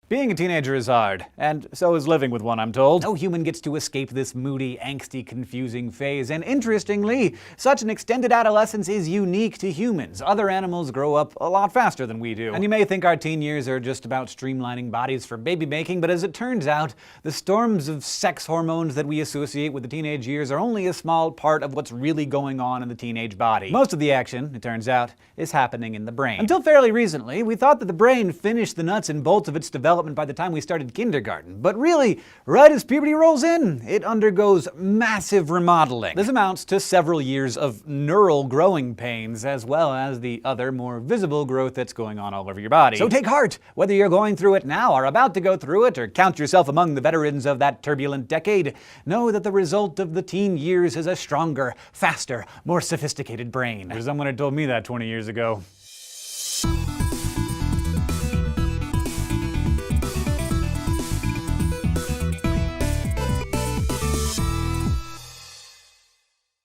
Being a teenager is hard, and so is living with one, I'm told. No human gets to escape this moody, angsty, confusing phase, and interestingly, such an extended adolescence is unique to humans. Other animals grow up a lot faster than we do. And you may think our teen years are just about streamlining bodies for baby making, but as it turns out, the storms of sex hormones that we associate with the teenage years are only a small part of what's really going on in the teenage body. Most of the action, it turns out, is happening in the brain. Until fairly recently, we thought that the brain finished the nuts and bolts of its development by the time we started kindergarten. But really, right as puberty rolls in, it undergoes massive remodeling. This amounts to several years of neural growing pains, as well as the other, more visible growth that's going on all over your body. So take heart, whether you're going through it now, or about to go through it, or count yourself among the veterans of that turbulent decade. Know that the result of the teen years is a stronger, faster, more sophisticated brain. Or someone had told me that 20 years ago.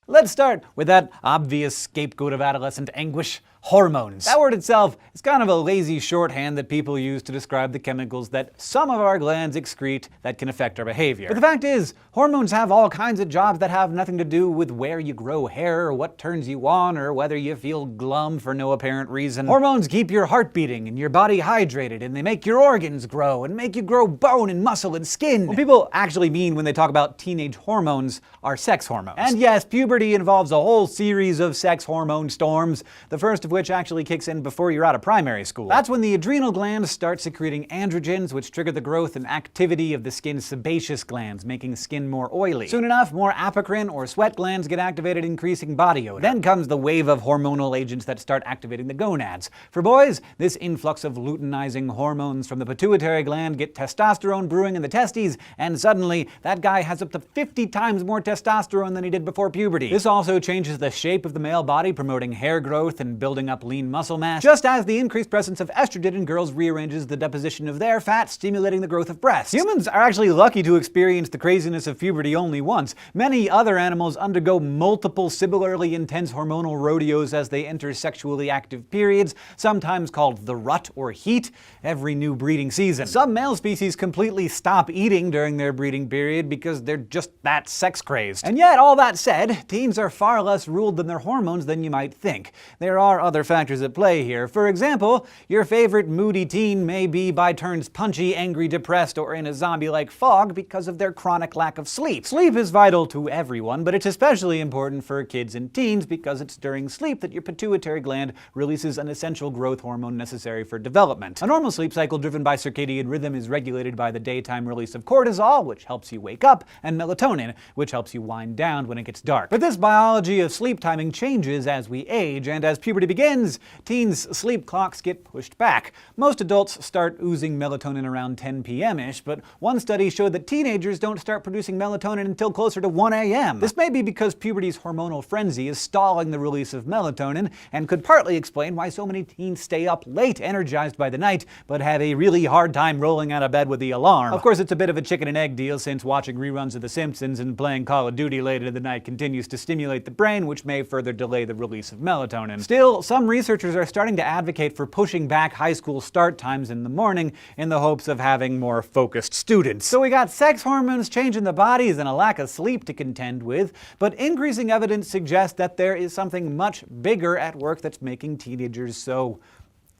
Let's start with that obvious scapegoat of adolescent anguish, hormones. That word itself is kind of a lazy shorthand that people use to describe the chemicals that some of our glands excrete that can affect our behavior. But the fact is, hormones have all kinds of jobs that have nothing to do with where you grow hair, or what turns you on, or whether you feel glum for no apparent reason. Hormones keep your heart beating and your body hydrated, and they make your organs grow and make you grow bone and muscle and skin. What people actually mean when they talk about teenage hormones are sex hormones. And yes, puberty involves a whole series of sex hormone storms, the first of which actually kicks in before you're out of primary school. That's when the adrenal glands start secreting androgens, which trigger the growth and activity of the skin's sebaceous glands, making skin more oily. Soon enough, more apocrine or sweat glands get activated, increasing body odor. Then comes the wave of hormonal agents that start activating the gonads. For boys, this influx of luteinizing hormones from the pituitary gland get testosterone brewing in the testes, and suddenly, that guy has up to 50 times more testosterone than he did before puberty. This also changes the shape of the male body, promoting hair growth and building up lean muscle mass, just as the increased presence of estrogen in girls rearranges the deposition of their fat, stimulating the growth of breasts. Humans are actually lucky to experience the craziness of puberty only once. Many other animals undergo multiple similarly intense hormonal rodeos as they enter sexually active periods, sometimes called the rut or heat, every new breeding season. Some male species completely stop eating during their breeding period because they're just that sex crazed. And yet, all that said, teens are far less ruled than their hormones than you might think. There are other factors at play here. For example, your favorite moody teen may be by turns punchy, angry, depressed, or in a zombie-like fog because of their chronic lack of sleep. Sleep is vital to everyone, but it's especially important for kids and teens because it's during sleep that your pituitary gland releases an essential growth hormone necessary for development. A normal sleep cycle driven by circadian rhythm is regulated by the daytime release of cortisol, which helps you wake up, and melatonin, which helps you wind down when it gets dark. But this biology of sleep timing changes as we age, and as puberty begins, teens' sleep clocks get pushed back. Most adults start oozing melatonin around 10 p.m.-ish, but one study showed that teenagers don't start producing melatonin until closer to 1 a.m. This may be because puberty's hormonal frenzy is stalling the release of melatonin, and could partly explain why so many teens stay up late, energized by the night, but have a really hard time rolling out of bed with the alarm. Of course, it's a bit of a chicken and egg deal, since watching reruns of The Simpsons and playing Call of Duty late into the night continues to stimulate the brain, which may further delay the release of melatonin. Still, some researchers are starting to advocate for pushing back high school start times in the morning in the hopes of having more focused students. So we got sex hormones changing the bodies and a lack of sleep to contend with, but increasing evidence suggests that there is something much bigger at work that's making teenagers so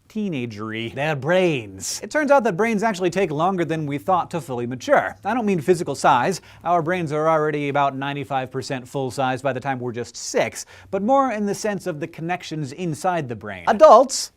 teenagery. Their brains. It turns out that brains actually take longer than we thought to fully mature. I don't mean physical size. Our brains are already about 95% full size by the time we're just 6, but more in the sense of the connections inside the brain. Adults,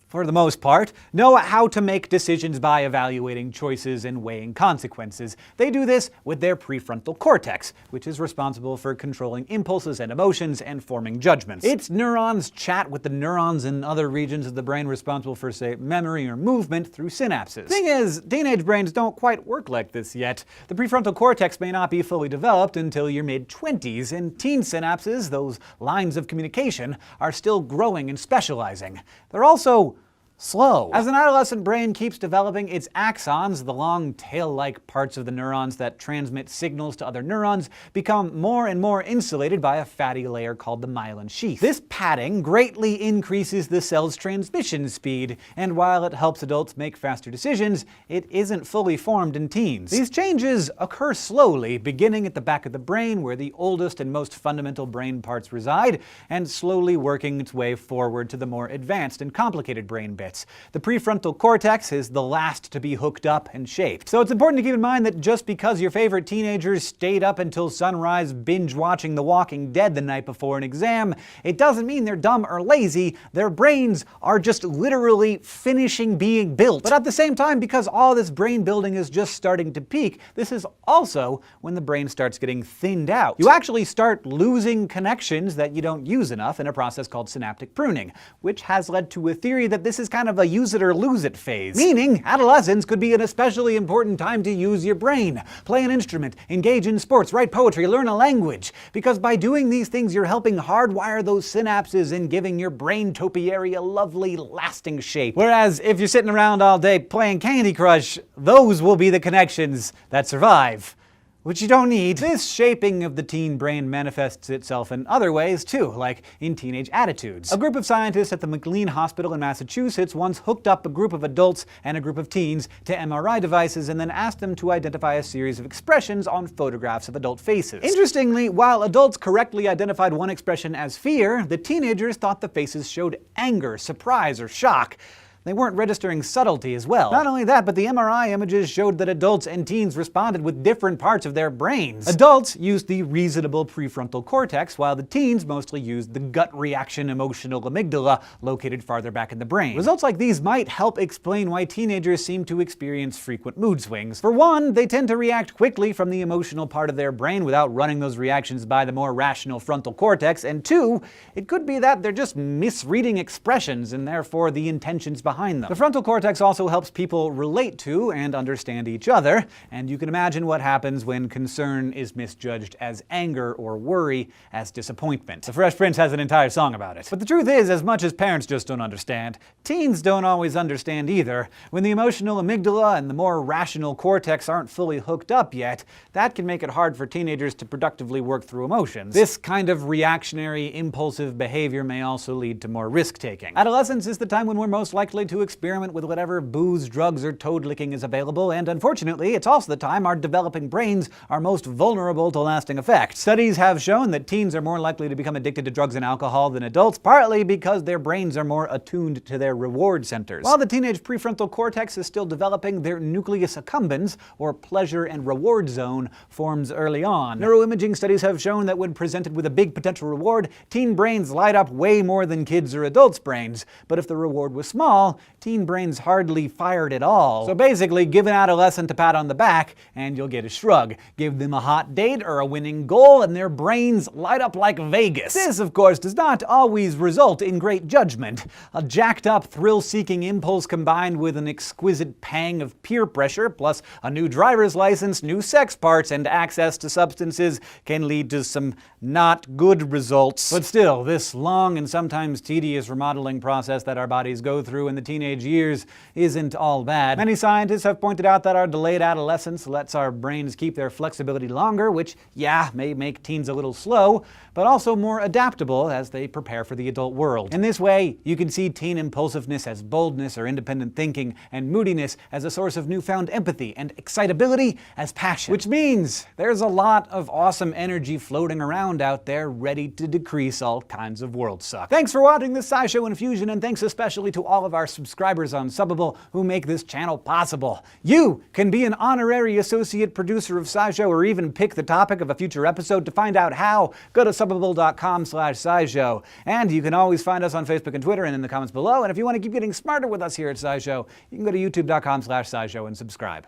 for the most part, know how to make decisions by evaluating choices and weighing consequences. They do this with their prefrontal cortex, which is responsible for controlling impulses and emotions and forming judgments. Its neurons chat with the neurons in other regions of the brain responsible for, say, memory or movement through synapses. Thing is, teenage brains don't quite work like this yet. The prefrontal cortex may not be fully developed until your mid-20s, and teen synapses, those lines of communication, are still growing and specializing. They're also slow. As an adolescent brain keeps developing, its axons, the long tail-like parts of the neurons that transmit signals to other neurons, become more and more insulated by a fatty layer called the myelin sheath. This padding greatly increases the cell's transmission speed, and while it helps adults make faster decisions, it isn't fully formed in teens. These changes occur slowly, beginning at the back of the brain where the oldest and most fundamental brain parts reside, and slowly working its way forward to the more advanced and complicated brain bits. The prefrontal cortex is the last to be hooked up and shaped. So it's important to keep in mind that just because your favorite teenagers stayed up until sunrise binge-watching The Walking Dead the night before an exam, it doesn't mean they're dumb or lazy. Their brains are just literally finishing being built. But at the same time, because all this brain building is just starting to peak, this is also when the brain starts getting thinned out. You actually start losing connections that you don't use enough in a process called synaptic pruning, which has led to a theory that this is kind of a use it or lose it phase. Meaning, adolescence could be an especially important time to use your brain. Play an instrument, engage in sports, write poetry, learn a language. Because by doing these things, you're helping hardwire those synapses and giving your brain topiary a lovely, lasting shape. Whereas if you're sitting around all day playing Candy Crush, those will be the connections that survive, which you don't need. This shaping of the teen brain manifests itself in other ways too, like in teenage attitudes. A group of scientists at the McLean Hospital in Massachusetts once hooked up a group of adults and a group of teens to MRI devices and then asked them to identify a series of expressions on photographs of adult faces. Interestingly, while adults correctly identified one expression as fear, the teenagers thought the faces showed anger, surprise, or shock. They weren't registering subtlety as well. Not only that, but the MRI images showed that adults and teens responded with different parts of their brains. Adults used the reasonable prefrontal cortex, while the teens mostly used the gut reaction emotional amygdala, located farther back in the brain. Results like these might help explain why teenagers seem to experience frequent mood swings. For one, they tend to react quickly from the emotional part of their brain without running those reactions by the more rational frontal cortex, and two, it could be that they're just misreading expressions and therefore the intentions behind them. The frontal cortex also helps people relate to and understand each other, and you can imagine what happens when concern is misjudged as anger or worry as disappointment. The Fresh Prince has an entire song about it. But the truth is, as much as parents just don't understand, teens don't always understand either. When the emotional amygdala and the more rational cortex aren't fully hooked up yet, that can make it hard for teenagers to productively work through emotions. This kind of reactionary, impulsive behavior may also lead to more risk-taking. Adolescence is the time when we're most likely to experiment with whatever booze, drugs, or toad licking is available, and unfortunately, it's also the time our developing brains are most vulnerable to lasting effects. Studies have shown that teens are more likely to become addicted to drugs and alcohol than adults, partly because their brains are more attuned to their reward centers. While the teenage prefrontal cortex is still developing, their nucleus accumbens, or pleasure and reward zone, forms early on. Neuroimaging studies have shown that when presented with a big potential reward, teen brains light up way more than kids' or adults' brains. But if the reward was small, teen brains hardly fired at all. So basically, give an adolescent a pat on the back and you'll get a shrug. Give them a hot date or a winning goal and their brains light up like Vegas. This, of course, does not always result in great judgment. A jacked up, thrill-seeking impulse combined with an exquisite pang of peer pressure, plus a new driver's license, new sex parts, and access to substances can lead to some not good results. But still, this long and sometimes tedious remodeling process that our bodies go through in the teenage years isn't all bad. Many scientists have pointed out that our delayed adolescence lets our brains keep their flexibility longer, which, yeah, may make teens a little slow, but also more adaptable as they prepare for the adult world. In this way, you can see teen impulsiveness as boldness or independent thinking, and moodiness as a source of newfound empathy, and excitability as passion. Which means there's a lot of awesome energy floating around out there ready to decrease all kinds of world suck. Thanks for watching this SciShow Infusion, and thanks especially to all of our subscribers on Subbable who make this channel possible. You can be an honorary associate producer of SciShow or even pick the topic of a future episode. To find out how, go to subbable.com/SciShow. And you can always find us on Facebook and Twitter and in the comments below. And if you want to keep getting smarter with us here at SciShow, you can go to youtube.com/SciShow and subscribe.